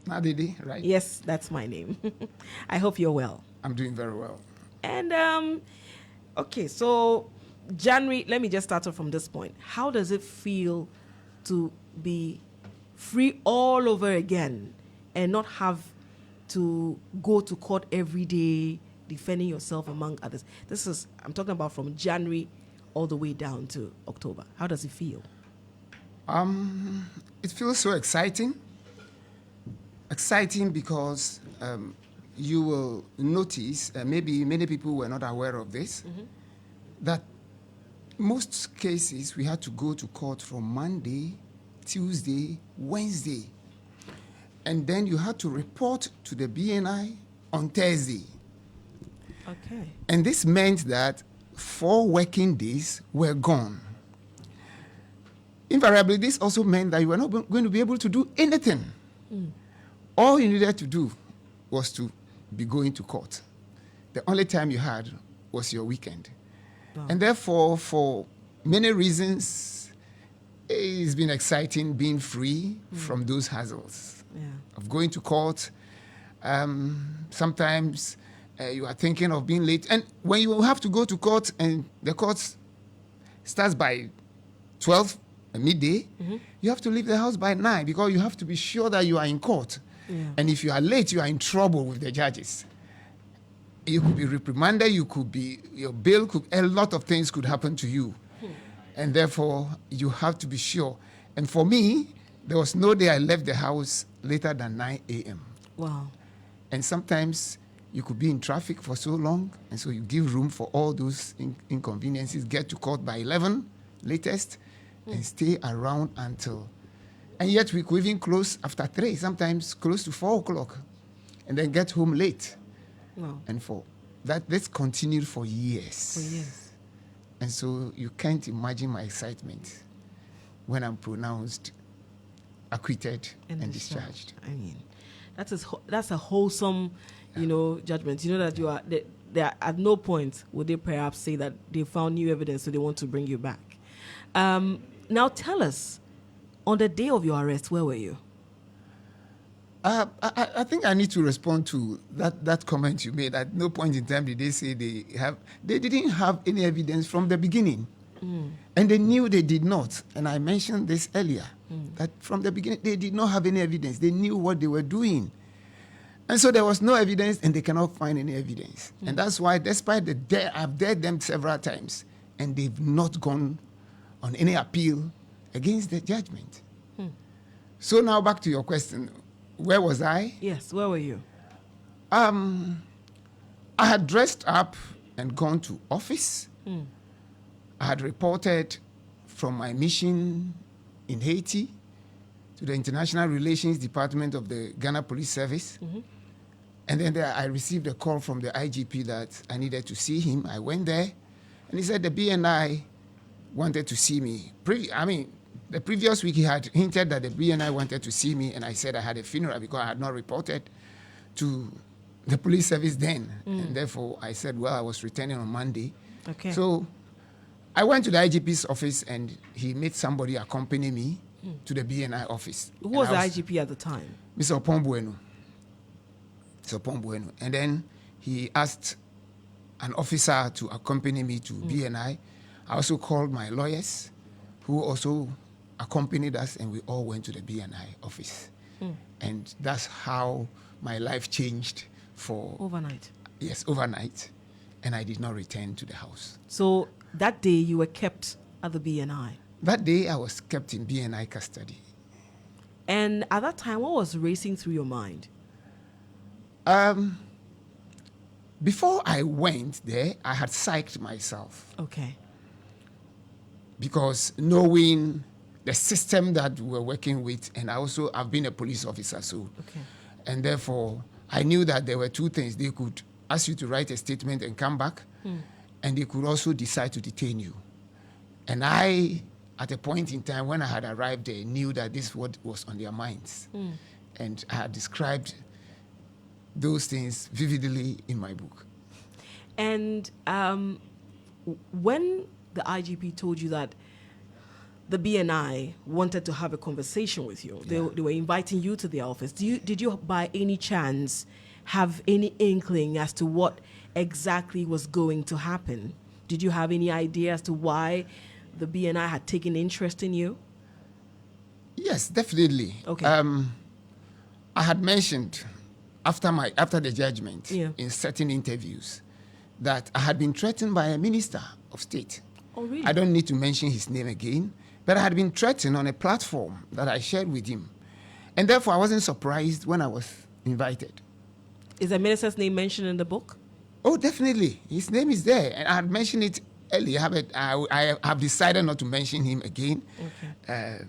Nadidi, right? Yes, that's my name. I hope you're well. I'm doing very well. And okay, so January, let me just start off from this point. How does it feel to be free all over again and not have to go to court every day defending yourself among others? I'm talking about from January all the way down to October. How does it feel? It feels so exciting. Exciting because you will notice, maybe many people were not aware of this, that most cases we had to go to court from Monday, Tuesday, Wednesday. And then you had to report to the BNI on Thursday. Okay. And this meant that 4 working days were gone. Invariably, this also meant that you were not going to be able to do anything. All you needed to do was to be going to court. The only time you had was your weekend. Wow. And therefore, for many reasons, it's been exciting being free from those hassles of going to court. Sometimes you are thinking of being late. And when you have to go to court and the court starts by 12 midday, you have to leave the house by 9 because you have to be sure that you are in court. Yeah. And if you are late, you are in trouble with the judges. You could be reprimanded, your bail a lot of things could happen to you. And therefore, you have to be sure. And for me, there was no day I left the house later than 9 a.m. Wow. And sometimes you could be in traffic for so long, and so you give room for all those inconveniences, get to court by 11 latest, and stay around until... And yet we could even close after 3, sometimes close to 4 o'clock, and then get home late. Wow. And for that, this continued for years. For years. And so you can't imagine my excitement when I'm pronounced acquitted and discharged. I mean, that's a wholesome, judgment. You know that you are there. At no point would they perhaps say that they found new evidence, so they want to bring you back. Now tell us, on the day of your arrest, where were you? I think I need to respond to that comment you made. At no point in time did they say they didn't have any evidence from the beginning. And they knew they did not. And I mentioned this earlier, that from the beginning, they did not have any evidence. They knew what they were doing. And so there was no evidence, and they cannot find any evidence. And that's why, despite I've dared them several times, and they've not gone on any appeal against the judgment. So now back to your question. Where was I? Yes, where were you? I had dressed up and gone to office. I had reported from my mission in Haiti to the International Relations Department of the Ghana Police Service. And then I received a call from the IGP that I needed to see him. I went there, and he said the BNI wanted to see me. The previous week he had hinted that the BNI wanted to see me, and I said I had a funeral because I had not reported to the police service then. And therefore, I said, well, I was returning on Monday. Okay. So I went to the IGP's office, and he made somebody accompany me to the BNI office. Who was the IGP at the time? Mr. Pombueno. And then he asked an officer to accompany me to BNI. I also called my lawyers, who also accompanied us, and we all went to the BNI office. And that's how my life changed for... Overnight? Yes, overnight. And I did not return to the house. So that day you were kept at the BNI? That day I was kept in BNI custody. And at that time, what was racing through your mind? Before I went there, I had psyched myself. Okay. Because knowing the system that we're working with, and I've been a police officer, so, okay. And therefore, I knew that there were 2 things. They could ask you to write a statement and come back, and they could also decide to detain you. And I, at a point in time when I had arrived there, knew that this is what was on their minds. And I had described those things vividly in my book. And when the IGP told you that the BNI wanted to have a conversation with you. They were inviting you to their office. Did you by any chance have any inkling as to what exactly was going to happen? Did you have any idea as to why the BNI had taken interest in you? Yes, definitely. Okay. I had mentioned after the judgment Yeah. in certain interviews that I had been threatened by a minister of state. Oh, really? I don't need to mention his name again, but I had been threatened on a platform that I shared with him. And therefore, I wasn't surprised when I was invited. Is the minister's name mentioned in the book? Oh, definitely. His name is there. And I had mentioned it earlier, but I have decided not to mention him again. Okay.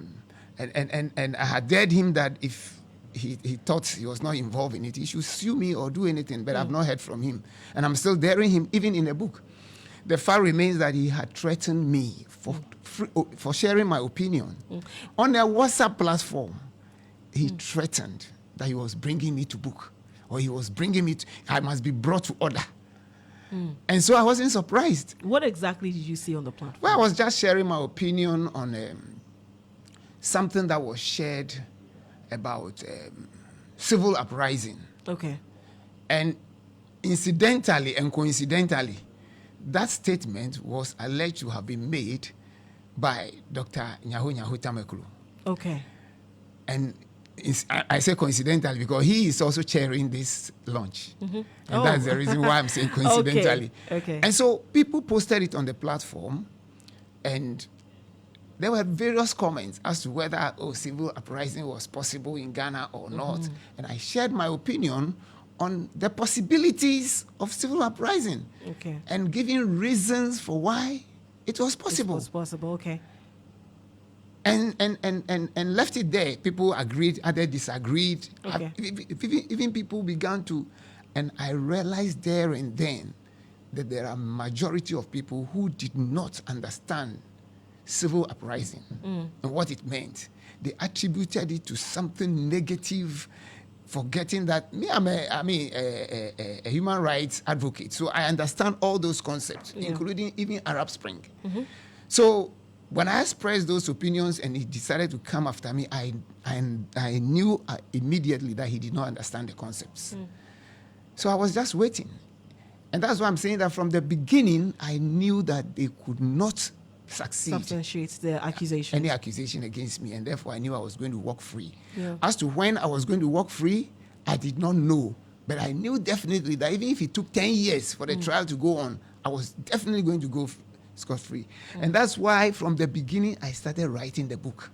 And I had dared him that if he thought he was not involved in it, he should sue me or do anything, but I've not heard from him. And I'm still daring him, even in a book. The fact remains that he had threatened me for sharing my opinion. On a WhatsApp platform, he threatened that he was bringing me to book, or he was bringing me I must be brought to order. And so I wasn't surprised. What exactly did you see on the platform? Well, I was just sharing my opinion on something that was shared about civil uprising. Okay. And incidentally and coincidentally, that statement was alleged to have been made by Dr. Nyaho Tamekulu. Okay. And I say coincidentally because he is also chairing this launch. And that's the reason why I'm saying coincidentally. Okay. And so people posted it on the platform, and there were various comments as to whether civil uprising was possible in Ghana or not. And I shared my opinion on the possibilities of civil uprising. Okay. And giving reasons for why it was possible. It was possible, okay. And left it there. People agreed, others disagreed. Okay. Even people began to, and I realized there and then that there are majority of people who did not understand civil uprising and what it meant. They attributed it to something negative, forgetting that I'm a human rights advocate, so I understand all those concepts, including even Arab Spring. So when I expressed those opinions and he decided to come after me, I knew immediately that he did not understand the concepts. So I was just waiting. And that's why I'm saying that from the beginning, I knew that they could not succeed. Substantiates the accusation. Any accusation against me, and therefore I knew I was going to walk free. Yeah. As to when I was going to walk free, I did not know. But I knew definitely that even if it took 10 years for the trial to go on, I was definitely going to go scot-free. And that's why from the beginning, I started writing the book.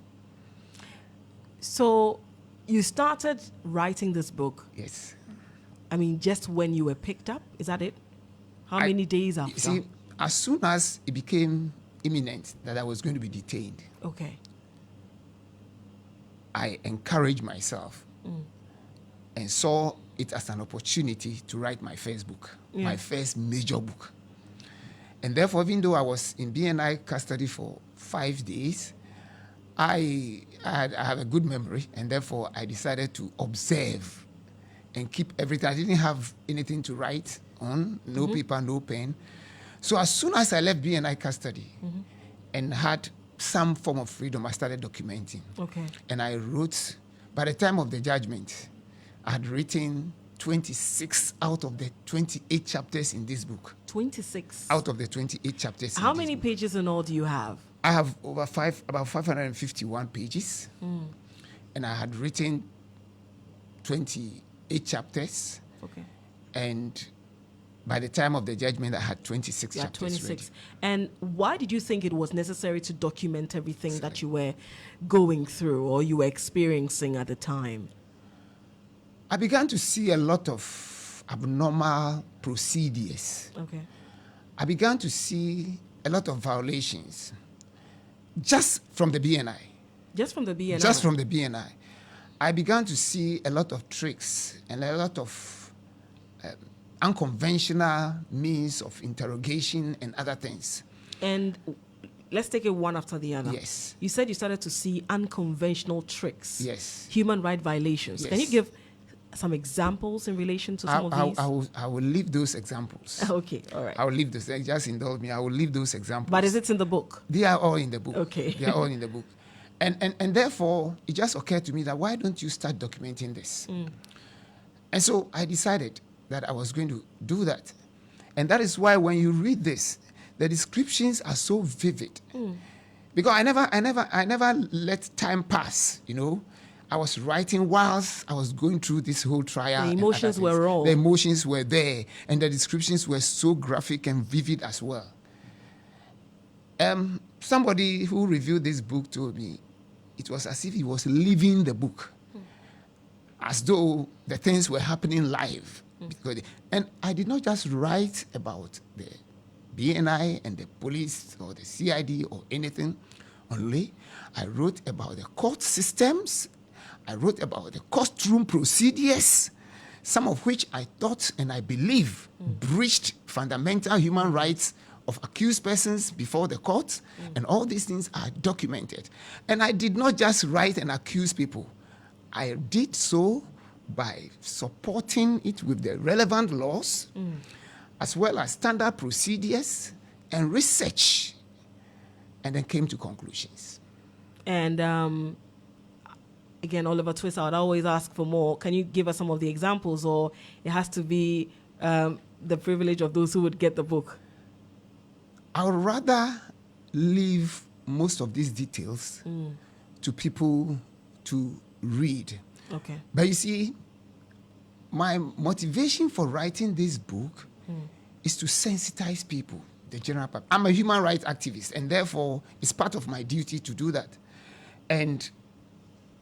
So you started writing this book, Yes. I mean, just when you were picked up? Is that it? How many days after? You see, as soon as it became imminent that I was going to be detained, Okay. I encouraged myself and saw it as an opportunity to write my first book, my first major book. And therefore, even though I was in BNI custody for 5 days, I have a good memory, and therefore I decided to observe and keep everything. I didn't have anything to write on, no paper, no pen. So as soon as I left BNI custody and had some form of freedom, I started documenting. Okay. And I wrote, by the time of the judgment, I had written 26 out of the 28 chapters in this book. 26. Out of the 28 chapters. How in this many book. pages in all do you have? I have about 551 pages. And I had written 28 chapters. Okay. And by the time of the judgment, I had 26 Yeah, chapters 26. ready. And why did you think it was necessary to document everything that you were going through or you were experiencing at the time? I began to see a lot of abnormal procedures. Okay. I began to see a lot of violations just from the BNI. Just from the BNI? Just from the BNI. I began to see a lot of tricks and a lot of unconventional means of interrogation and other things. And let's take it one after the other. Yes. You said you started to see unconventional tricks. Yes. Human rights violations. Yes. Can you give some examples in relation to some of these? I will leave those examples. Okay, all right. I will leave those. Just indulge me. I will leave those examples. But is it in the book? They are all in the book. Okay. They are all in the book. And therefore, it just occurred to me that why don't you start documenting this? And so I decided that I was going to do that. And that is why when you read this, the descriptions are so vivid. Because I never let time pass, you know. I was writing whilst I was going through this whole trial. The emotions were raw. The emotions were there, and the descriptions were so graphic and vivid as well. Somebody who reviewed this book told me it was as if he was living the book, as though the things were happening live. And I did not just write about the BNI and the police or the CID or anything only. I wrote about the court systems. I wrote about the courtroom procedures, some of which I thought and I believe breached fundamental human rights of accused persons before the court. And all these things are documented. And I did not just write and accuse people. I did so by supporting it with the relevant laws, as well as standard procedures and research, and then came to conclusions. And again, Oliver Twist, I would always ask for more. Can you give us some of the examples, or it has to be the privilege of those who would get the book? I would rather leave most of these details to people to read. Okay. But you see, my motivation for writing this book is to sensitize people, the general public. I'm a human rights activist, and therefore it's part of my duty to do that. And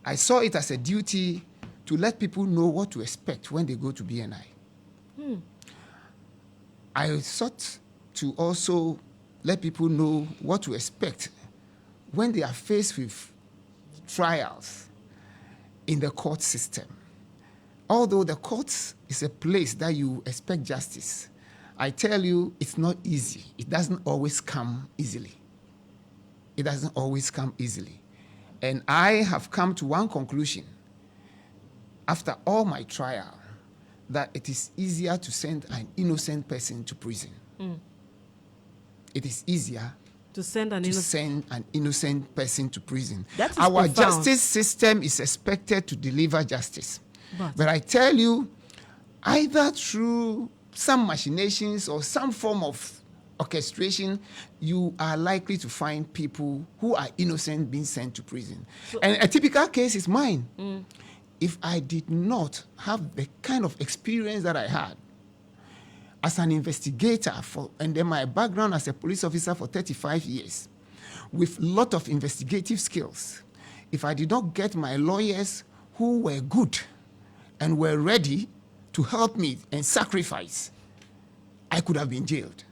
I saw it as a duty to let people know what to expect when they go to BNI. I sought to also let people know what to expect when they are faced with trials in the court system. Although the court is a place that you expect justice, I tell you it's not easy. It doesn't always come easily. It doesn't always come easily. And I have come to one conclusion after all my trial, that it is easier to send an innocent person to prison. It is easier to send an innocent person to prison. That is Our profound. justice system is expected to deliver justice. But I tell you, either through some machinations or some form of orchestration, you are likely to find people who are innocent being sent to prison. And a typical case is mine. If I did not have the kind of experience that I had as an investigator, and then my background as a police officer for 35 years, with a lot of investigative skills, if I did not get my lawyers who were good and were ready to help me and sacrifice, I could have been jailed.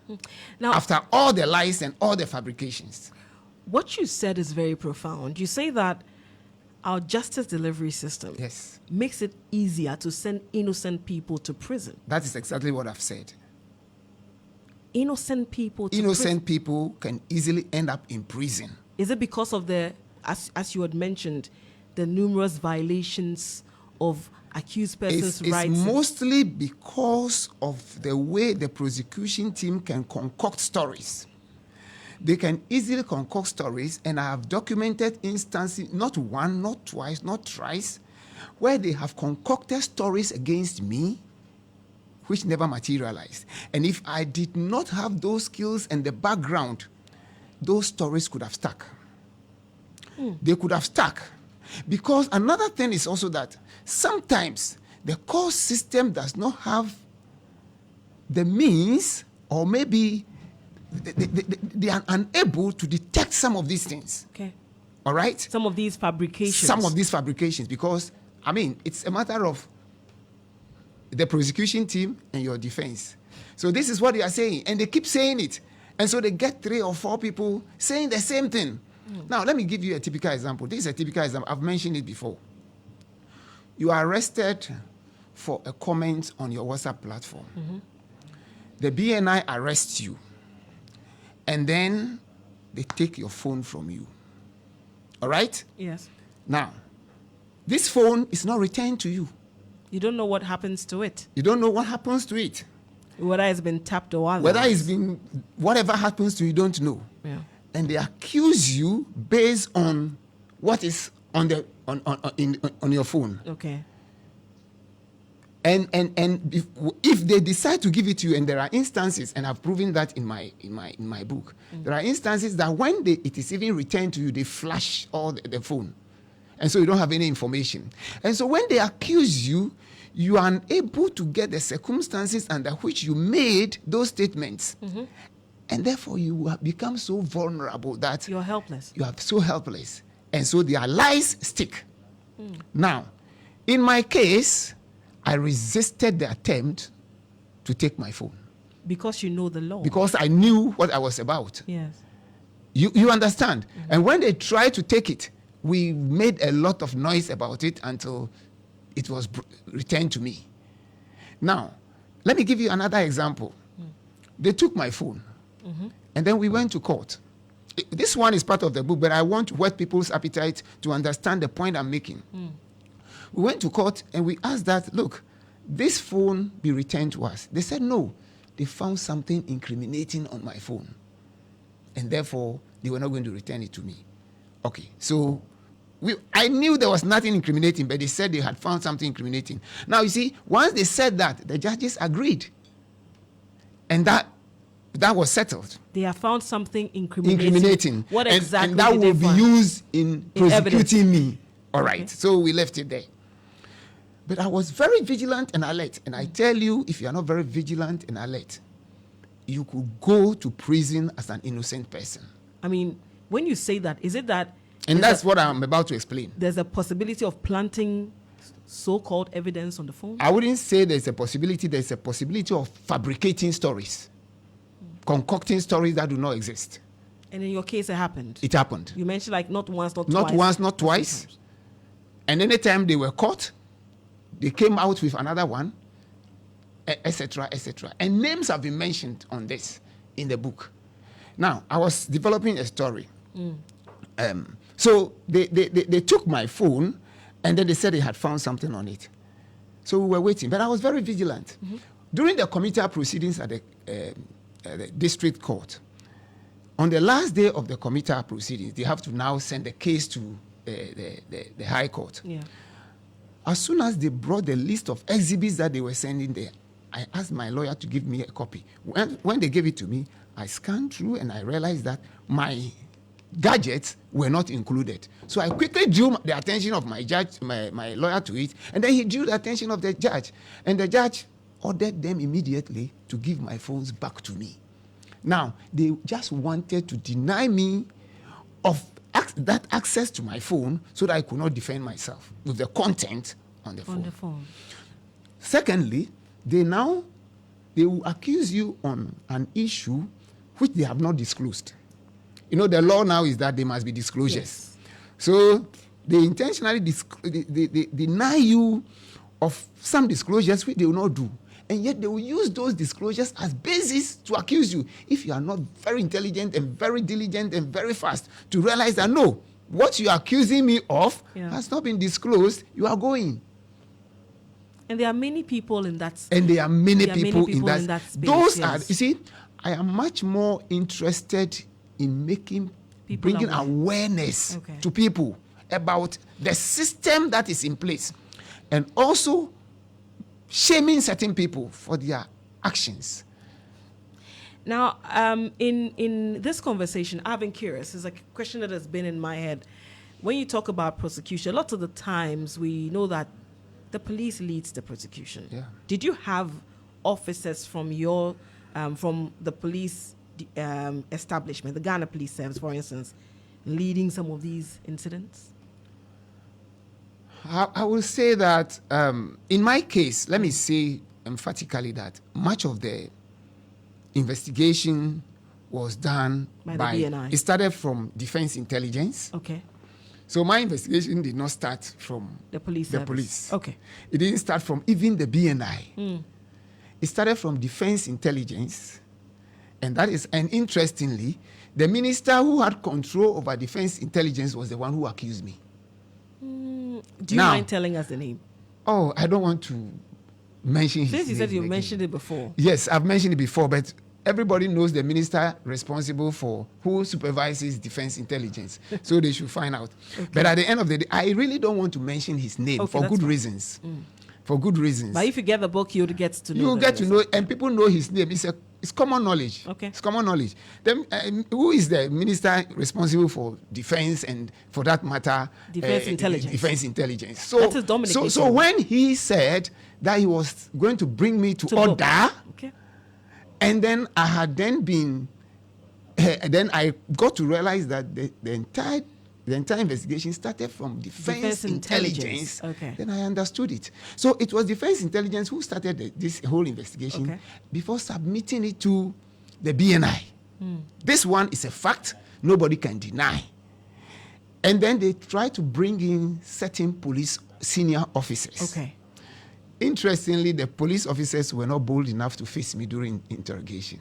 Now, after all the lies and all the fabrications. What you said is very profound. You say that our justice delivery system makes it easier to send innocent people to prison. That is exactly what I've said. Innocent people to Innocent people can easily end up in prison. Is it because of the, as you had mentioned, the numerous violations of accused persons' rights? It's mostly because of the way the prosecution team can concoct stories. They can easily concoct stories, and I have documented instances, not one, not twice, not thrice, where they have concocted stories against me which never materialized. And if I did not have those skills and the background, those stories could have stuck. They could have stuck. Because another thing is also that sometimes the court system does not have the means, or maybe they are unable to detect some of these things. Okay. All right? Some of these fabrications. Some of these fabrications, because, I mean, it's a matter of the prosecution team and your defense. So this is what they are saying, and they keep saying it. And so they get 3 or 4 people saying the same thing. Now, let me give you a typical example. This is a typical example. I've mentioned it before. You are arrested for a comment on your WhatsApp platform. The BNI arrests you, and then they take your phone from you. All right? Yes. Now, this phone is not returned to you. You don't know what happens to it. You don't know what happens to it. Whether it's been tapped or otherwise. Whether it's been, whatever happens to you, you don't know. Yeah. And they accuse you based on what is on the on your phone. Okay. And if they decide to give it to you, and there are instances, and I've proven that in my book, there are instances that when it is even returned to you, they flash all the phone, and so you don't have any information. And so when they accuse you, you are unable to get the circumstances under which you made those statements, and therefore you have become so vulnerable that you're helpless. You are so helpless, and so their lies stick. Now, in my case, I resisted the attempt to take my phone. Because you know the law. Because I knew what I was about. Yes. You understand? And when they tried to take it, we made a lot of noise about it until it was returned to me. Now, let me give you another example. They took my phone, and then we went to court. This one is part of the book, but I want to whet people's appetite to understand the point I'm making. We went to court and we asked that, look, this phone be returned to us. They said no. They found something incriminating on my phone, and therefore they were not going to return it to me. Okay, so I knew there was nothing incriminating, but they said they had found something incriminating. Now, you see, once they said that, the judges agreed, and that was settled. They have found something incriminating. What exactly? And that will be used in prosecuting me. All right, Okay. so we left it there. But I was very vigilant and alert. And I tell you, if you are not very vigilant and alert, you could go to prison as an innocent person. I mean, when you say that, is it that... And that's what I'm about to explain. There's a possibility of planting so-called evidence on the phone? I wouldn't say there's a possibility. There's a possibility of fabricating stories, concocting stories that do not exist. And in your case, it happened? It happened. You mentioned like not once, not twice. Not once, not twice. And anytime they were caught, they came out with another one, etc., etc. And names have been mentioned on this in the book. Now, I was developing a story. So they took my phone, and then they said they had found something on it. So we were waiting, but I was very vigilant. During the committal proceedings at the district court, on the last day of the committal proceedings, they have to now send the case to the High Court. Yeah. As soon as they brought the list of exhibits that they were sending there, I asked my lawyer to give me a copy. When they gave it to me, I scanned through and I realized that my gadgets were not included. So I quickly drew the attention of my judge, my lawyer to it, and then he drew the attention of the judge. And the judge ordered them immediately to give my phones back to me. Now, they just wanted to deny me of that access to my phone so that I could not defend myself with the content on the phone. On the phone. Secondly, they will accuse you on an issue which they have not disclosed. You know, the law now is that there must be disclosures. Yes. So they intentionally they deny you of some disclosures which they will not do. And yet they will use those disclosures as basis to accuse you. If you are not very intelligent and very diligent and very fast to realize that, no, what you are accusing me of has not been disclosed, you are going. And there are many people in that space. And there are many people in that space. Those are, you see, I am much more interested in bringing awareness to people about the system that is in place, and also shaming certain people for their actions. Now, in this conversation, I've been curious. It's a question that has been in my head. When you talk about prosecution, lots of the times we know that the police leads the prosecution. Yeah. Did you have officers from from the police establishment, the Ghana Police Service, for instance, leading some of these incidents? I will say that in my case, let me say emphatically that much of the investigation was done by the BNI. It started from defense intelligence. Okay. So my investigation did not start from the police. Okay. It didn't start from even the BNI. It started from defense intelligence. And interestingly, the minister who had control over defense intelligence was the one who accused me. Do you mind telling us the name? Oh, I don't want to mention his name. Since you said you again. mentioned it before. Yes, I've mentioned it before, but everybody knows the minister responsible for who supervises defense intelligence. So they should find out. Okay. But at the end of the day, I really don't want to mention his name Okay, for that's good fine. reasons. For good reasons. But if you get the book, you'll get to know. You them, get to yes. know, and people know his name. It's common knowledge. Okay. It's common knowledge. Then, who is the minister responsible for defense and, for that matter, Defense intelligence. Defense intelligence. That is Dominic So Ito. when he said that he was going to bring me to book. order, Okay. and then I had then been, then I got to realize that the entire investigation started from defense intelligence. Okay. Then I understood it. So it was defense intelligence who started this whole investigation Okay. before submitting it to the BNI. This one is a fact nobody can deny. And then they tried to bring in certain police senior officers. Okay. Interestingly, the police officers were not bold enough to face me during interrogation.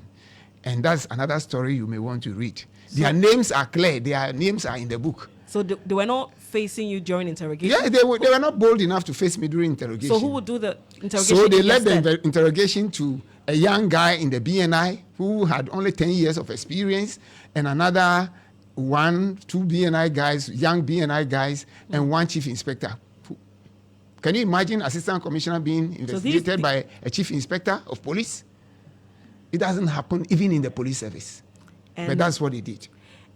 And that's another story you may want to read. Their names are clear. Their names are in the book. So they were not facing you during interrogation? Yeah, they were not bold enough to face me during interrogation. So who would do the interrogation? So they led instead? the interrogation to a young guy in the BNI who had only 10 years of experience, and another two BNI guys, young BNI guys, and one chief inspector. Can you imagine assistant commissioner being investigated by a chief inspector of police? It doesn't happen even in the police service. But that's what they did.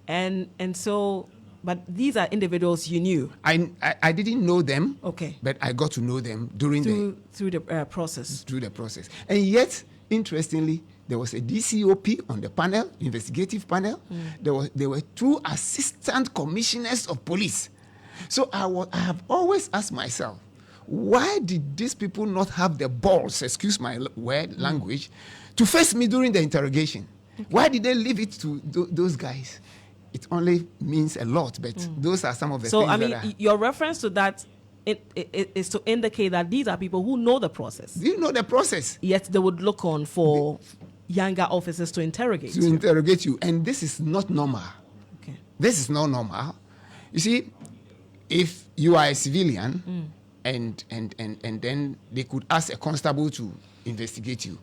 And so, but these are individuals you knew. I didn't know them. Okay. But I got to know them through the process. Through the process. And yet, interestingly, there was a DCOP on the panel, investigative panel. There were two assistant commissioners of police. So I have always asked myself, why did these people not have the balls, excuse my language, to face me during the interrogation? Okay. Why did they leave it to those guys? It only means a lot, but those are some of the things. So, I mean, your reference to that it is to indicate that these are people who know the process. You know the process. Yet they would look on for younger officers to interrogate you. Interrogate you. And this is not normal. Okay. This is not normal. You see, if you are a civilian and then they could ask a constable to investigate you.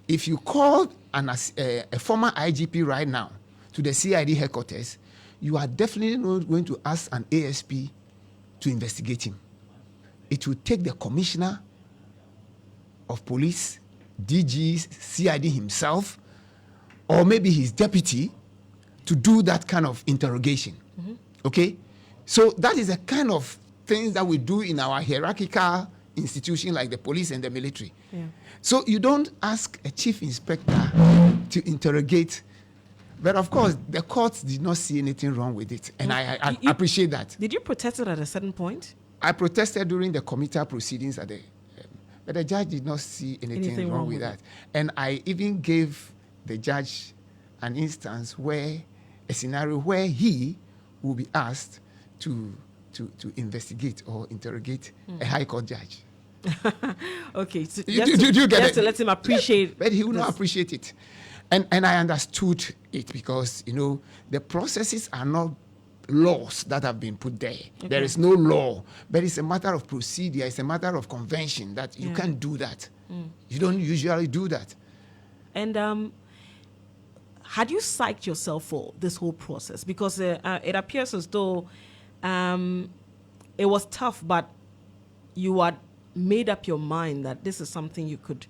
If you call a former IGP right now to the CID headquarters, you are definitely not going to ask an ASP to investigate him. It will take the commissioner of police, DG, CID himself, or maybe his deputy to do that kind of interrogation. Okay? So that is the kind of things that we do in our hierarchical institution like the police and the military. Yeah. So you don't ask a chief inspector to interrogate. But of course, the courts did not see anything wrong with it. And I appreciate that. Did you protest it at a certain point? I protested during the committal proceedings but the judge did not see anything wrong with that. And I even gave the judge an instance a scenario where he will be asked to investigate or interrogate a high court judge. Okay, so you get it? To let him appreciate. But he will not appreciate it. And I understood it because, the processes are not laws that have been put there. Okay. There is no law, but it's a matter of procedure. It's a matter of convention that you can't do that. You don't usually do that. And had you psyched yourself for this whole process? Because it appears as though it was tough, but you had made up your mind that this is something you could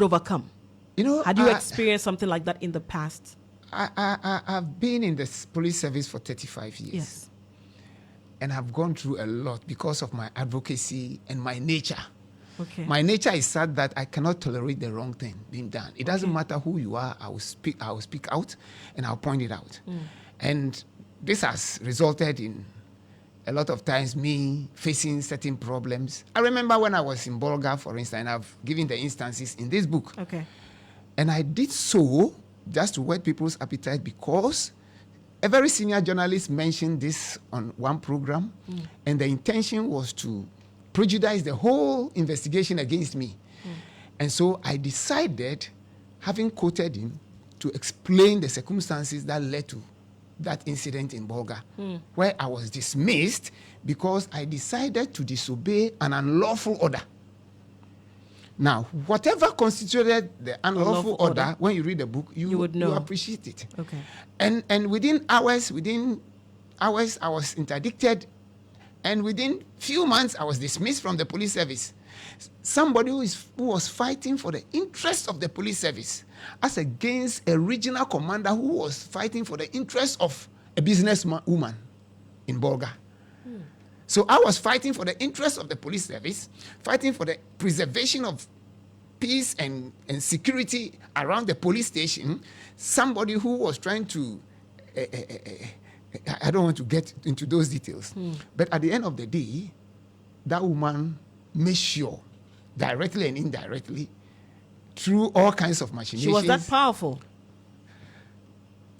overcome. Had you experienced something like that in the past? I've been in the police service for 35 years. Yes. And I've gone through a lot because of my advocacy and my nature. Okay. My nature is such that I cannot tolerate the wrong thing being done. It doesn't matter who you are. I will speak out and I'll point it out. And this has resulted in a lot of times me facing certain problems. I remember when I was in Bolga, for instance, and I've given the instances in this book. Okay. And I did so just to whet people's appetite because a very senior journalist mentioned this on one program, and the intention was to prejudice the whole investigation against me. And so I decided, having quoted him, to explain the circumstances that led to that incident in Bolga, where I was dismissed because I decided to disobey an unlawful order. Now, whatever constituted the unlawful order, when you read the book, you would know. You appreciate it. Okay. And within hours, I was interdicted, and within few months, I was dismissed from the police service. Somebody who was fighting for the interest of the police service, as against a regional commander who was fighting for the interest of a businesswoman in Bolga. So I was fighting for the interest of the police service, fighting for the preservation of peace and security around the police station. Somebody who was trying to, I don't want to get into those details, but at the end of the day, that woman made sure, directly and indirectly, through all kinds of machinations. She was that powerful.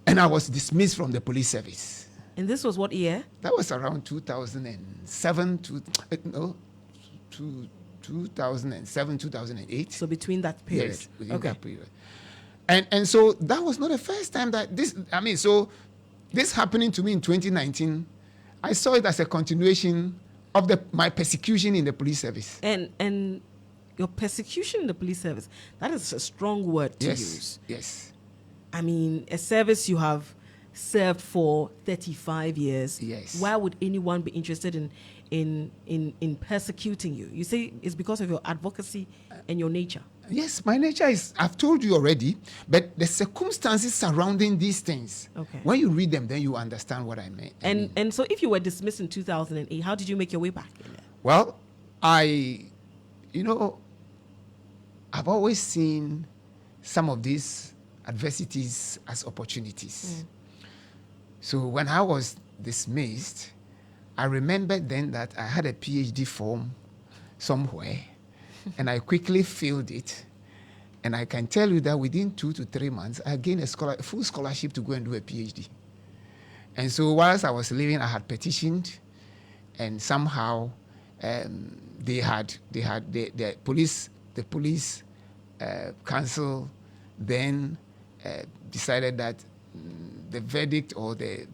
And I was dismissed from the police service. And this was what year? That was around 2007 2007, 2008. So between that period. Yes, within that period. And so that was not the first time that this happening to me in 2019, I saw it as a continuation of my persecution in the police service. And your persecution in the police service, that is a strong word to use. Yes. I mean, a service you have served for 35 years. Yes. Why would anyone be interested in persecuting you? You say it's because of your advocacy and your nature. Yes, my nature is, I've told you already, but the circumstances surrounding these things, when you read them, then you understand what I mean. And so if you were dismissed in 2008, how did you make your way back? Well, I've always seen some of these adversities as opportunities. So when I was dismissed, I remembered then that I had a PhD form somewhere, and I quickly filled it. And I can tell you that within 2 to 3 months, I gained a full scholarship to go and do a PhD. And so whilst I was leaving, I had petitioned, and somehow the police council then decided that the verdict or the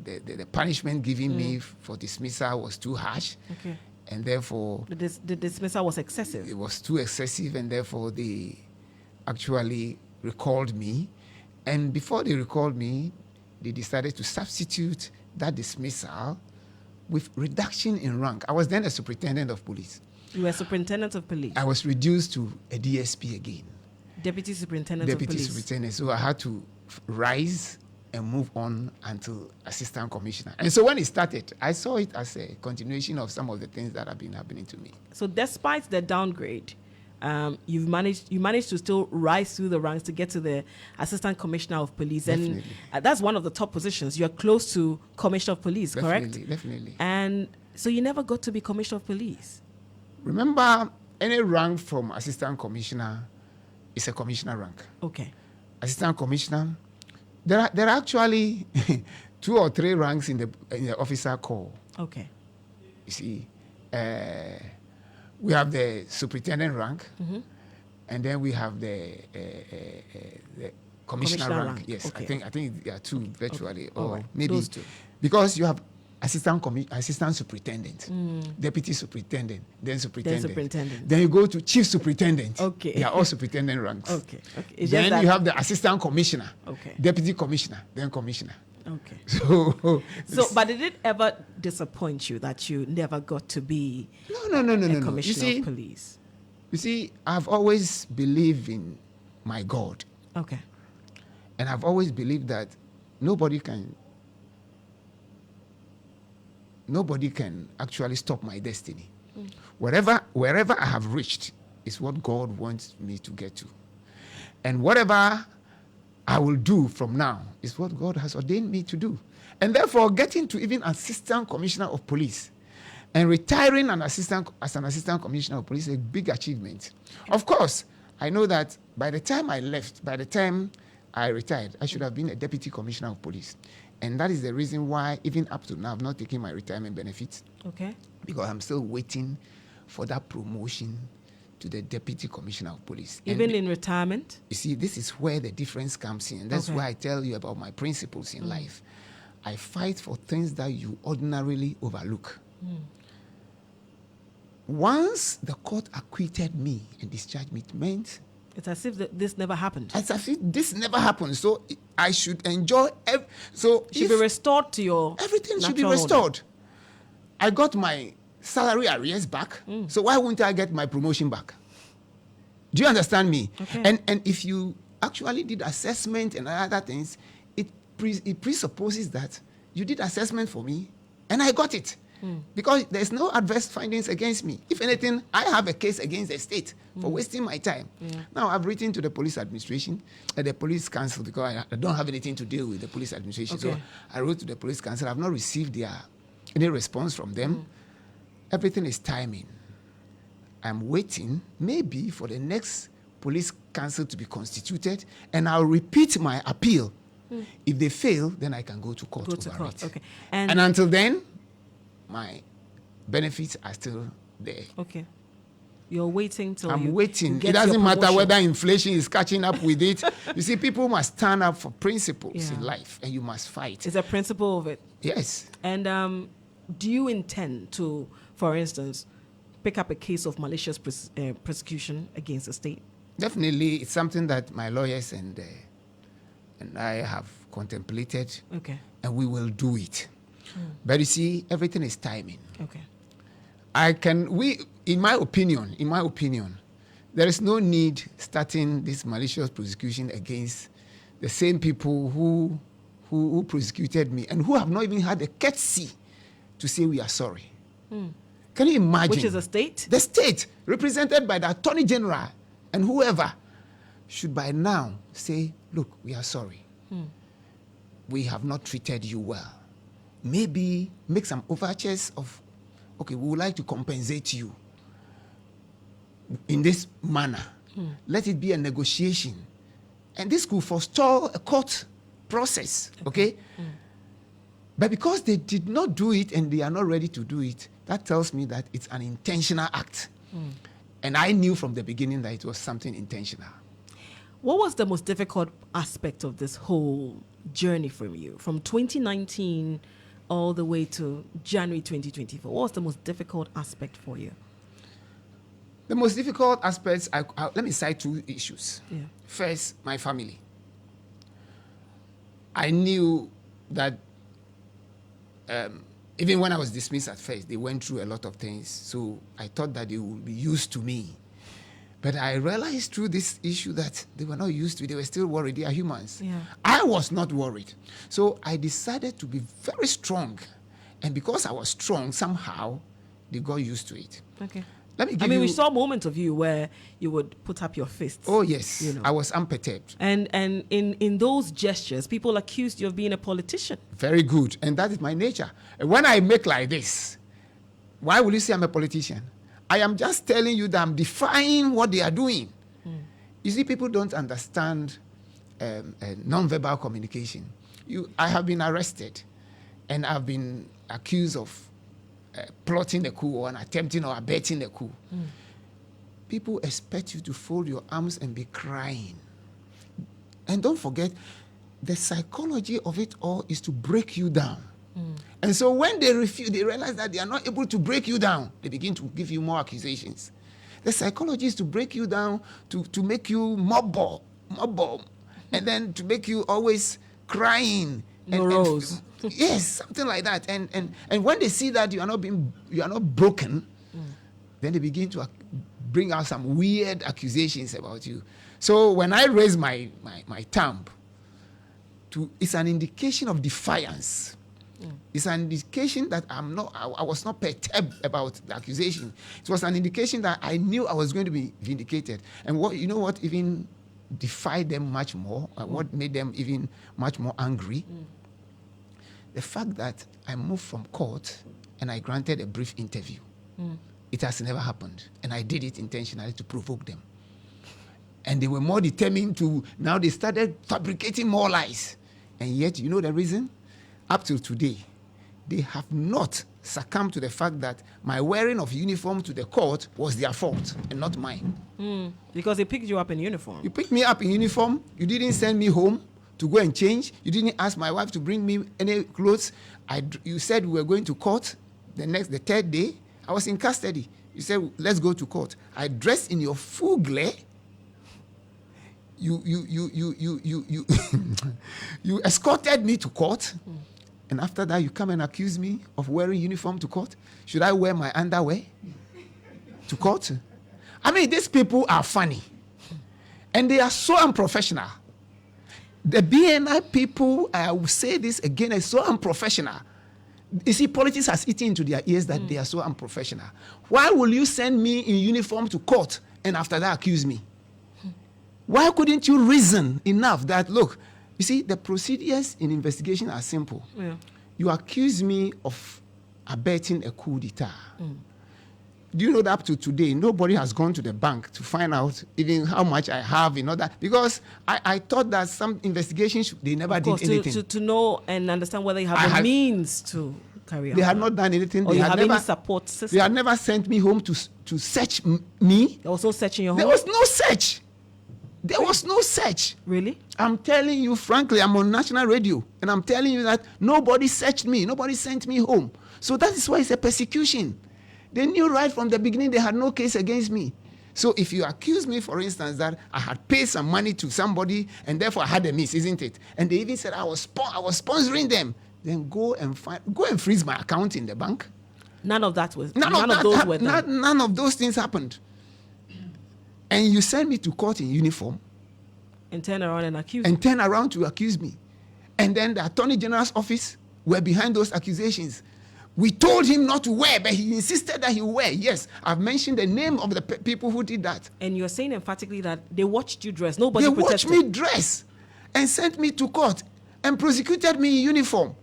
punishment given me for dismissal was too harsh. Okay. And therefore... The dismissal was excessive. It was too excessive, and therefore they actually recalled me. And before they recalled me, they decided to substitute that dismissal with reduction in rank. I was then a superintendent of police. You were superintendent of police? I was reduced to a DSP again. Deputy superintendent of police. Deputy superintendent. So I had to rise and move on until assistant commissioner. And so when it started, I saw it as a continuation of some of the things that have been happening to me. So despite the downgrade, you managed to still rise through the ranks to get to the assistant commissioner of police. Definitely. And that's one of the top positions. You're close to commissioner of police, correct? Definitely. And so you never got to be commissioner of police. Remember, any rank from assistant commissioner is a commissioner rank. Okay. Assistant commissioner, there are actually 2 or 3 ranks in the officer corps. Okay. You see, we have the superintendent rank, and then we have the commissioner rank. Yes, okay. I think there are 2 virtually, or right. Maybe those 2. Because you have assistant superintendent, deputy superintendent, then superintendent. Then you go to chief superintendent. Okay. They are all superintendent ranks. Okay. Then you have the assistant commissioner, okay, deputy commissioner, then commissioner. Okay. So, but did it ever disappoint you that you never got to be no. commissioner of police? You see, I've always believed in my God. Okay. And I've always believed that nobody can actually stop my destiny. Wherever I have reached is what God wants me to get to. And whatever I will do from now is what God has ordained me to do. And therefore, getting to even assistant commissioner of police and retiring as an assistant commissioner of police is a big achievement. Of course, I know that by the time I retired, I should have been a deputy commissioner of police. And that is the reason why, even up to now, I've not taken my retirement benefits. Okay. Because I'm still waiting for that promotion to the deputy commissioner of police. Even in retirement? You see, this is where the difference comes in. That's why I tell you about my principles in life. I fight for things that you ordinarily overlook. Once the court acquitted me and discharged me, it meant it's as if this never happened. it's as if this never happened. So I should enjoy. So Should be restored to your everything should be natural restored. order. I got my salary arrears back. So why wouldn't I get my promotion back? Do you understand me? Okay. And if you actually did assessment and other things, it presupposes that you did assessment for me and I got it. Because there's no adverse findings against me. If anything, I have a case against the state for wasting my time. Now, I've written to the police administration, the police council, because I don't have anything to deal with the police administration. Okay. So I wrote to the police council. I've not received any response from them. Everything is timing. I'm waiting maybe for the next police council to be constituted, and I'll repeat my appeal. If they fail, then I can go to court over it. Okay. And until then, my benefits are still there. Okay. You're waiting till I'm you waiting. get It doesn't your matter promotion. whether inflation is catching up with it. You see, people must stand up for principles Yeah. in life, and you must fight. It's a principle of it. Yes. And do you intend to, for instance, pick up a case of malicious prosecution against the state? Definitely, it's something that my lawyers and I have contemplated, Okay. and we will do it. But you see, everything is timing. Okay. In my opinion, there is no need starting this malicious prosecution against the same people who prosecuted me and who have not even had the courtesy to say we are sorry. Can you imagine? Which is a state? The state, represented by the Attorney General and whoever, should by now say, look, we are sorry. We have not treated you well. Maybe make some overtures of, okay, we would like to compensate you in this manner. Let it be a negotiation. And this could forestall a court process, okay? But because they did not do it and they are not ready to do it, that tells me that it's an intentional act. And I knew from the beginning that it was something intentional. What was the most difficult aspect of this whole journey for you, from 2019 all the way to January 2024? What was the most difficult aspect for you? The most difficult aspects, let me cite two issues. Yeah. First, my family. I knew that even when I was dismissed at first, they went through a lot of things. So I thought that they would be used to me. But I realized through this issue that they were not used to it. They were still worried. They are humans. Yeah. I was not worried. So I decided to be very strong. And because I was strong, somehow they got used to it. Okay. Let me give you... we saw moments of you where you would put up your fists. Oh, yes. You know. I was unperturbed. And in those gestures, people accused you of being a politician. Very good. And that is my nature. And when I make like this, why will you say I'm a politician? I am just telling you that I'm defying what they are doing. You see, people don't understand non-verbal communication. I have been arrested, and I've been accused of plotting a coup or attempting or abetting a coup. People expect you to fold your arms and be crying. And don't forget, the psychology of it all is to break you down. And so when they refuse, they realize that they are not able to break you down. They begin to give you more accusations. The psychology is to break you down, to make you mobile, and then to make you always crying. Morose. Yes, something like that. And when they see that you are not broken, then they begin to bring out some weird accusations about you. So when I raise my thumb, it's an indication of defiance. It's an indication that I was not perturbed about the accusation. It was an indication that I knew I was going to be vindicated. And what even defied them much more, what made them even much more angry? The fact that I moved from court and I granted a brief interview. It has never happened. And I did it intentionally to provoke them. And they were more determined now they started fabricating more lies. And yet, you know the reason? Up till today, they have not succumbed to the fact that my wearing of uniform to the court was their fault and not mine. Because they picked you up in uniform. You picked me up in uniform, you didn't send me home to go and change. You didn't ask my wife to bring me any clothes. You said we were going to court the third day. I was in custody. You said, let's go to court. I dressed in your full glare. You you escorted me to court. And after that, you come and accuse me of wearing uniform to court. Should I wear my underwear to court? I mean, these people are funny. And they are so unprofessional. The BNI people, I will say this again, are so unprofessional. You see, politics has eaten into their ears that they are so unprofessional. Why will you send me in uniform to court and after that accuse me? Why couldn't you reason enough that, look, you see, the procedures in investigation are simple. Yeah. You accuse me of abetting a coup d'etat. Do you know that up to today, nobody has gone to the bank to find out even how much I have in order? Because I thought that some investigations, they never did anything. To know and understand whether you have the means to carry out. They had not done anything. Or they you had have never, any support system. They had never sent me home to search me. They were also searching your home? There was no search. There was no search. Really? I'm telling you, frankly, I'm on national radio, and I'm telling you that nobody searched me. Nobody sent me home. So that is why it's a persecution. They knew right from the beginning they had no case against me. So if you accuse me, for instance, that I had paid some money to somebody and therefore I had a miss, isn't it? And they even said I was sponsoring them, then go and freeze my account in the bank. None of that was. None of those things happened. And you send me to court in uniform. And turn around and accuse me. And turn around to accuse me. And then the Attorney General's office were behind those accusations. We told him not to wear, but he insisted that he wear. Yes, I've mentioned the name of the people who did that. And you're saying emphatically that they watched you dress. Nobody They protested. watched me dress and sent me to court and prosecuted me in uniform.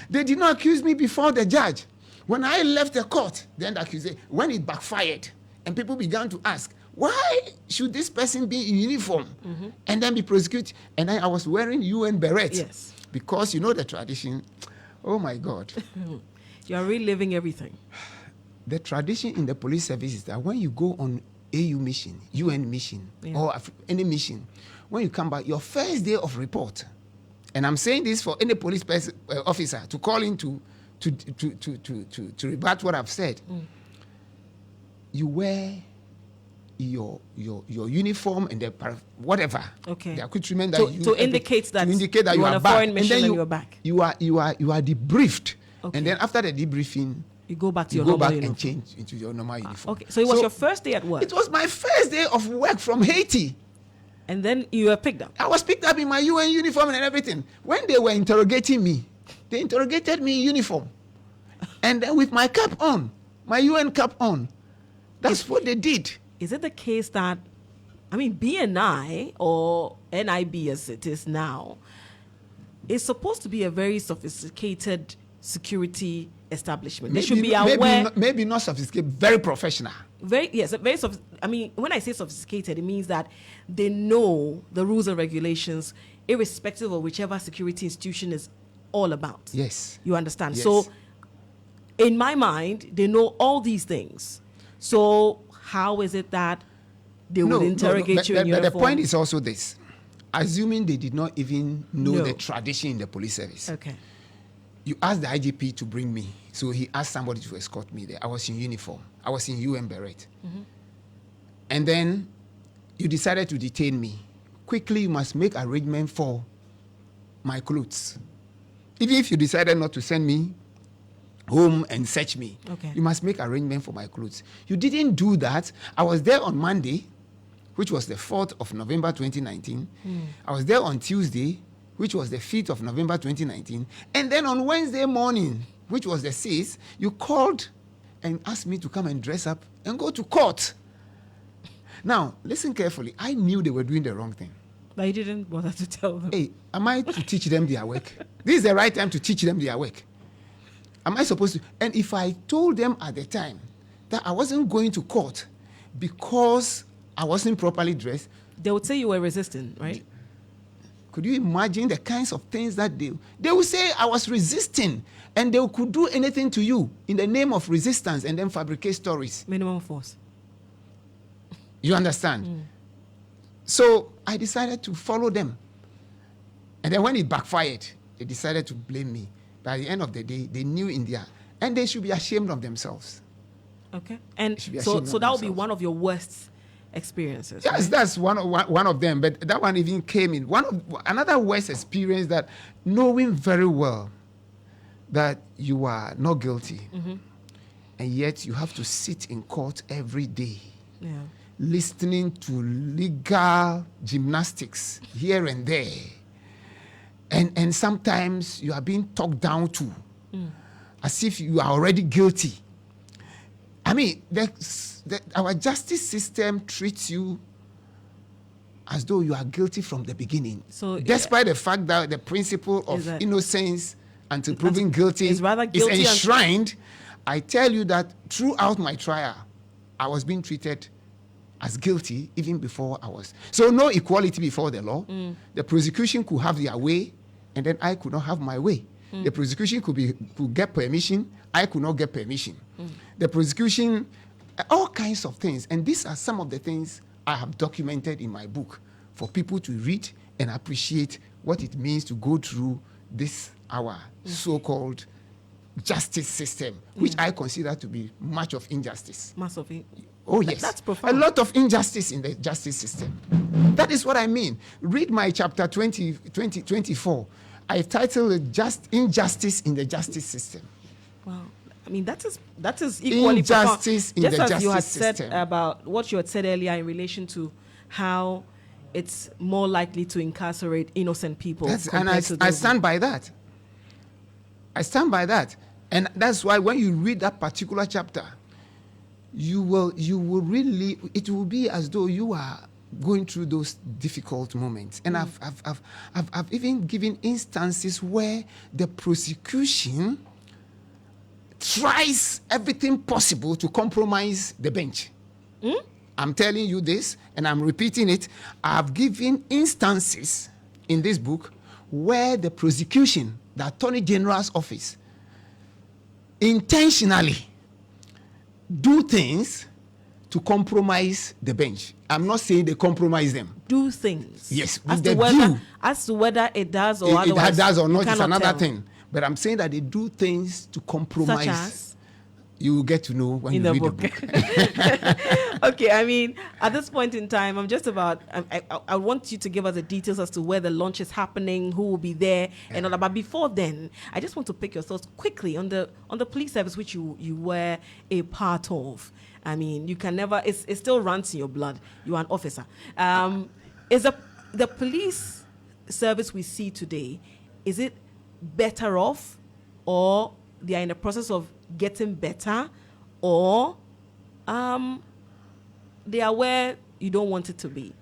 They did not accuse me before the judge. When I left the court, then the accusation, when it backfired, and people began to ask, why should this person be in uniform and then be prosecuted? And then I was wearing UN beret. Yes. Because you know the tradition. Oh my God. You are reliving everything. The tradition in the police service is that when you go on AU mission, UN mission, or any mission, when you come back, your first day of report, and I'm saying this for any police officer to call in to rebut what I've said, you wear your uniform and the whatever, the accoutrement that to indicate that you are on a foreign mission and you are back. You are debriefed. Okay. And then after the debriefing, you go back to your normal uniform. And change into your normal uniform. Okay, so it was your first day at work? It was my first day of work from Haiti. And then you were picked up? I was picked up in my UN uniform and everything. When they were interrogating me, they interrogated me in uniform. And then with my cap on, my UN cap on. That's what they did. Is it the case that, BNI or NIB as it is now, is supposed to be a very sophisticated security establishment? They should be aware. Maybe not sophisticated, very professional. Very when I say sophisticated, it means that they know the rules and regulations, irrespective of whichever security institution is all about. Yes. You understand? Yes. So, in my mind, they know all these things. So, how is it that they would interrogate you in uniform? But the point is also this. Assuming they did not even know the tradition in the police service. Okay. You asked the IGP to bring me. So he asked somebody to escort me there. I was in uniform. I was in UN beret. And then you decided to detain me. Quickly, you must make arrangement for my clothes. Even if you decided not to send me home and search me, you must make arrangement for my clothes. You didn't do that. I was there on Monday, which was the 4th of November 2019. I was there on Tuesday, which was the 5th of November 2019. And then on Wednesday morning, which was the 6th, you called and asked me to come and dress up and go to court. Now, listen carefully. I knew they were doing the wrong thing. But you didn't bother to tell them. Hey, am I to teach them their work? This is the right time to teach them their work. Am I supposed to? And if I told them at the time that I wasn't going to court because I wasn't properly dressed, they would say you were resisting, right? Could you imagine the kinds of things that they would say I was resisting, and they could do anything to you in the name of resistance and then fabricate stories. Minimum force. You understand? So I decided to follow them. And then when it backfired, they decided to blame me. But at the end of the day, they knew India, and they should be ashamed of themselves. Okay. And They should be so ashamed of that would be themselves. one of your worst experiences. Yes, right? that's one of them. But that one even came in. Another worst experience, that knowing very well that you are not guilty, and yet you have to sit in court every day, Yeah. listening to legal gymnastics here and there. And sometimes you are being talked down to as if you are already guilty. I mean, our justice system treats you as though you are guilty from the beginning. So, despite the fact that the principle of innocence until proven guilty is rather guilty is enshrined, I tell you that throughout my trial, I was being treated as guilty even before I was. So no equality before the law. The prosecution could have their way, and then I could not have my way. The prosecution could get permission, I could not get permission. The prosecution, all kinds of things. And these are some of the things I have documented in my book for people to read and appreciate what it means to go through this, our so-called justice system, which I consider to be much of injustice. Massive. Oh, yes. That's profound. A lot of injustice in the justice system. That is what I mean. Read my chapter 24. I titled it Injustice in the Justice System. Wow. I mean, that is equally Injustice in just the as you had justice said system. about what you had said earlier in relation to how it's more likely to incarcerate innocent people. And I stand by that. I stand by that. And that's why when you read that particular chapter, you will really, it will be as though you are going through those difficult moments. And I've even given instances where the prosecution tries everything possible to compromise the bench. I'm telling you this, and I'm repeating it. I've given instances in this book where the prosecution, the Attorney General's office, intentionally do things to compromise the bench. I'm not saying they compromise them. Do things. Yes, As they to do. whether it does or otherwise. It does or you not is cannot another tell. thing. But I'm saying that they do things to compromise. Such as? You will get to know when In you the read book. the book. Okay, I mean, at this point in time, I want you to give us the details as to where the launch is happening, who will be there, and all that. But before then, I just want to pick your thoughts quickly on the police service which you were a part of. I mean, you can never. It still runs in your blood. You are an officer. Is the police service we see today, is it better off, or they are in the process of getting better, or they are where you don't want it to be?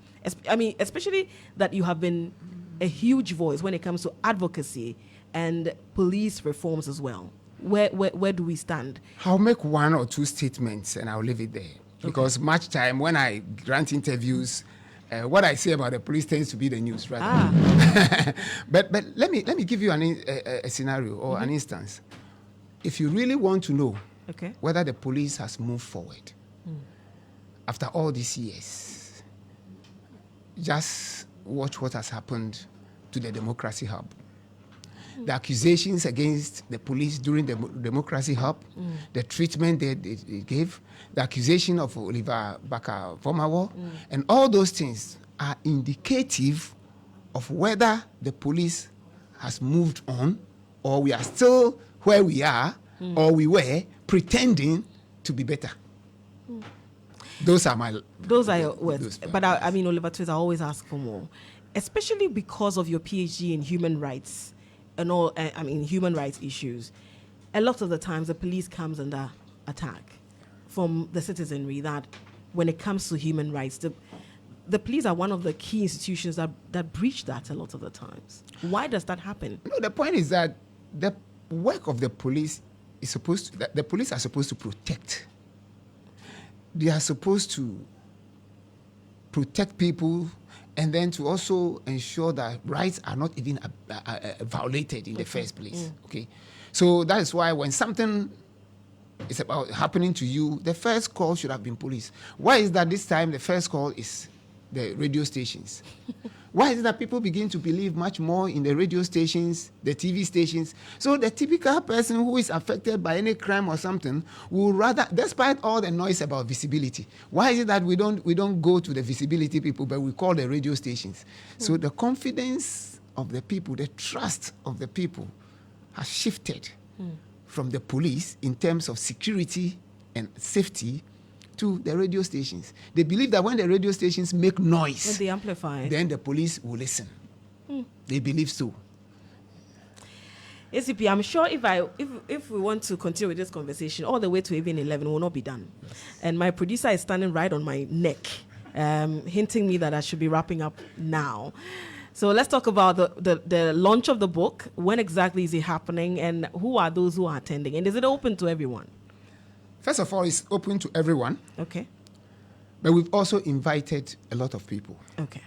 I mean, especially that you have been a huge voice when it comes to advocacy and police reforms as well. Where do we stand? I'll make one or two statements and I'll leave it there. Because much time when I grant interviews, what I say about the police tends to be the news, rather. But let me give you a scenario or an instance. If you really want to know whether the police has moved forward after all these years, just watch what has happened to the Democracy Hub. The accusations against the police during the Democracy Hub, the treatment they gave, the accusation of Oliver Baka-Vomawo, and all those things are indicative of whether the police has moved on, or we are still where we are, or we were pretending to be better. Those are your words. But I mean, Oliver Twist, I always ask for more, especially because of your PhD in human rights and all. I mean, human rights issues. A lot of the times, the police comes under attack from the citizenry. That when it comes to human rights, the police are one of the key institutions that breach that a lot of the times. Why does that happen? No, the point is that the work of the police is the police are supposed to protect. They are supposed to protect people, and then to also ensure that rights are not even violated in the first place. Okay, so that is why when something is about happening to you, the first call should have been police. Why is that this time the first call is the radio stations? Why is it that people begin to believe much more in the radio stations, the TV stations? So the typical person who is affected by any crime or something will rather, despite all the noise about visibility, why is it that we don't go to the visibility people, but we call the radio stations? So the confidence of the people, the trust of the people has shifted from the police in terms of security and safety to the radio stations. They believe that when the radio stations make noise, when they amplify, then the police will listen. They believe so. ACP, I'm sure if we want to continue with this conversation all the way to even 11 will not be done. Yes. And my producer is standing right on my neck, hinting me that I should be wrapping up now. So let's talk about the launch of the book. When exactly is it happening, and who are those who are attending? And is it open to everyone? First of all, it's open to everyone. Okay. But we've also invited a lot of people. Okay.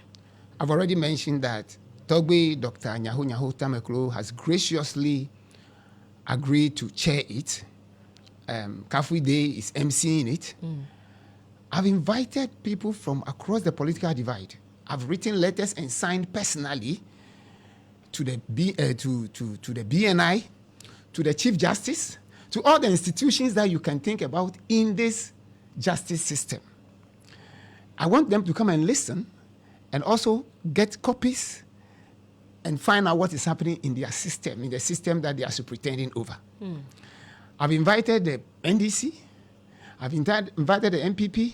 I've already mentioned that Togbe Dr. Nyaho Tameklo has graciously agreed to chair it. Kafui Day is emceeing it. I've invited people from across the political divide. I've written letters and signed personally to the BNI, to the Chief Justice, to all the institutions that you can think about in this justice system. I want them to come and listen and also get copies and find out what is happening in their system, in the system that they are superintending over. I've invited the NDC, I've invited the MPP,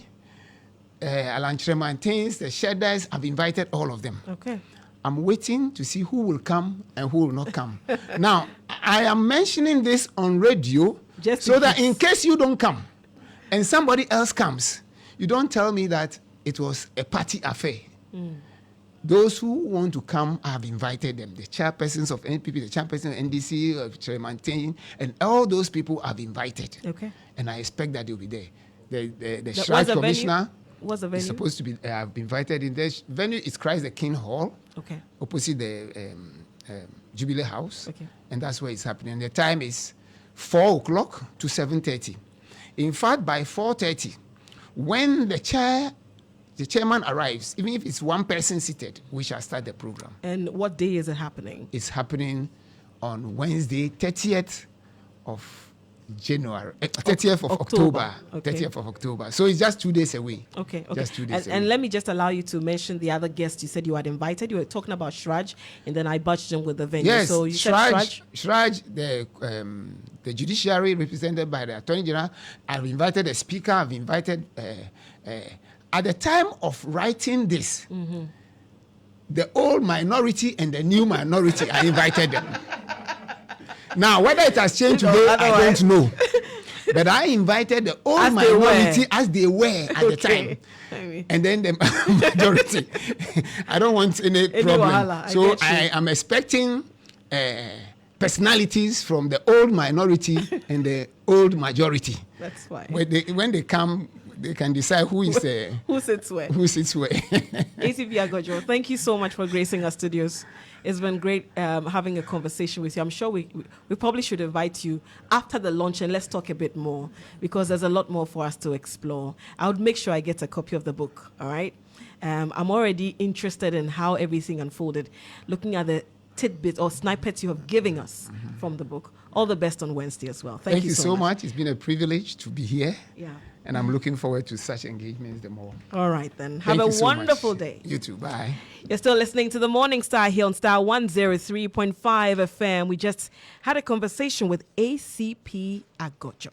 Alan Tremantains, the Shedders. I've invited all of them. Okay. I'm waiting to see who will come and who will not come. Now, I am mentioning this on radio just so that in case you don't come and somebody else comes, you don't tell me that it was a party affair. Those who want to come, I have invited them. The chairpersons of NPP, the chairperson of NDC, of Tremantain, and all those people I've invited. Okay. And I expect that they'll be there. The Shrine Commissioner What's the venue? is supposed to be, I've been invited in this venue. Is Christ the King Hall, okay, opposite the Jubilee House. Okay. And that's where it's happening. The time is 4 o'clock to 7:30. In fact, by 4:30, when the chairman arrives, even if it's one person seated, we shall start the program. And what day is it happening? It's happening on Wednesday, 30th of January, 30th of October. Okay. 30th of October. So it's just 2 days away. Okay. Just 2 days away. And let me just allow you to mention the other guests you said you had invited. You were talking about Shraj, and then I budged them with the venue. Yes, so you said Shraj. Shraj, the judiciary represented by the Attorney General. I've invited a speaker. I've invited. At the time of writing this, the old minority and the new minority, I invited them. Now, whether it has changed today, I don't know. But I invited the old minority as they were at the time. And then the majority. I don't want any problem. So I am expecting personalities from the old minority and the old majority. That's why. When they come, they can decide who is who sits where. Who sits where. ACP Agordzo, thank you so much for gracing our studios. It's been great having a conversation with you. I'm sure we probably should invite you after the launch and let's talk a bit more, because there's a lot more for us to explore. I would make sure I get a copy of the book, all right? I'm already interested in how everything unfolded, looking at the tidbits or snippets you have given us from the book. All the best on Wednesday as well. Thank you so much. It's been a privilege to be here. Yeah. And I'm looking forward to such engagements the more. All right, then. Have a wonderful day. You too. Bye. You're still listening to The Morning Star here on Star 103.5 FM. We just had a conversation with ACP Agordzo.